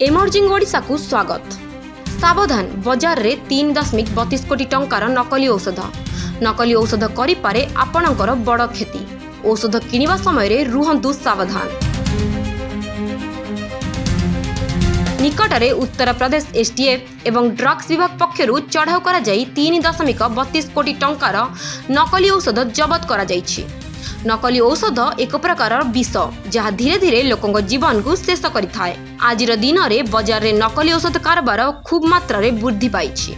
Emerging Odisha को स्वागत। सावधान, बाजार रे 3.32 कोटी टंकार नकली औषध। नकली औषध करिपारे आपणकर बड़ क्षति। औषध किनिबा समय रे रुहंतु सावधान। निकटरे उत्तर प्रदेश एसटीएफ एवं ड्रग्स विभाग पक्षरु चढ़ाऊ करा जाई 3.32 कोटी टंकार नकली औषध जबत करा जाईछि। नकली औषध एक प्रकार विष जहाँ धीरे धीरे लोकों जीवन को शेष करिथाए। आजिर दिन में बाजार रे नकली औषध कारबार खूब मात्रा रे वृद्धि पाइछि।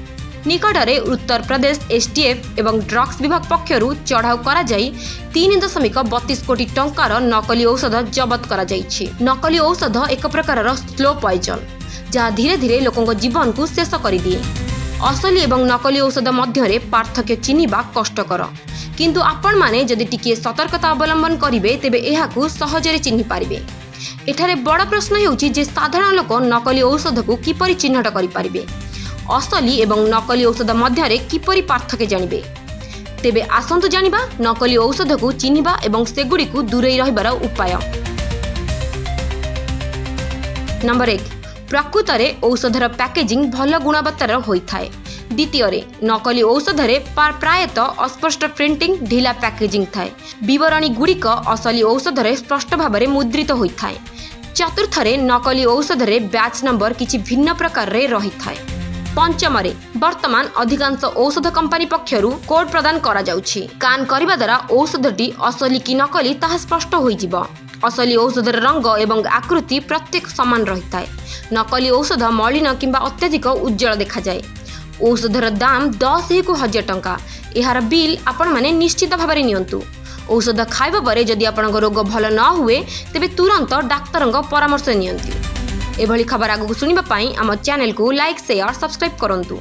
निकटरे उत्तर प्रदेश एसटीएफ एवं ड्रग्स विभाग पक्षरु चढ़ाऊ करा जाई 3.32 कोटी टंकार नकली औषध जबत करा जाईछि। नकली औषध एक प्रकार स्लो पॉइजन जहाँ धीरे धीरे लोकों जीवन को शेष करिदिए। असली एवं नकली औषध मध्य पार्थक्य चिन्हिबा कष्टकर, किंतु आपण माने जदि टिके सतर्कता अवलंबन करिवे तेबे एहाकु सहजरे चिन्हि पारिबे। एठारे बड़ प्रश्न हेउछि जे साधारण लोक नकली औषध को किपरि चिन्हट करि पारिबे। असली एवं नकली औषध मध्यरे किपरि पार्थक्य जानिबे। तेबे आसंतु जानिबा नकली औषध को चिन्हिबा एवं सेगुडी को दूरे रहिबार उपाय। नंबर 1, प्रकृतरे औषधर पैकेजिंग भल गुणवत्तार होइथाए। द्वितीय, नकली औषध प्रायतः अस्पष्ट प्रिंटिंग ढिला पैकेजिंग थाए। विवरणी गुड़िक असली औषध स्पष्ट भाव में मुद्रित होता है। चतुर्थ, नकली औषध बैच नंबर किछि भिन्न प्रकार रही थाए। पंचम, वर्तमान अधिकांश औषध कंपनी पक्षरु कोड प्रदान करा जाउछि। कान करिबा द्वारा औषधटी असली कि नकली ताहा स्पष्ट होइजिबो। असली औषधर रंग एवं आकृति प्रत्येक समान रही थाए। नकली औषध मलिन किंबा अत्यधिक उज्जवल देखा जाए। औषधर दाम 10,000 टंका। यार बिल आपण माने निश्चित भाव में नियंतु। औषध खाइबा परे जदि आपनक रोग भल न हुए तेबे तुरंत डाक्तरंग परामर्श नियंतु। एभली खबर आगु सुनिबा पई आम चैनल को लाइक शेयर सब्सक्राइब करंतु।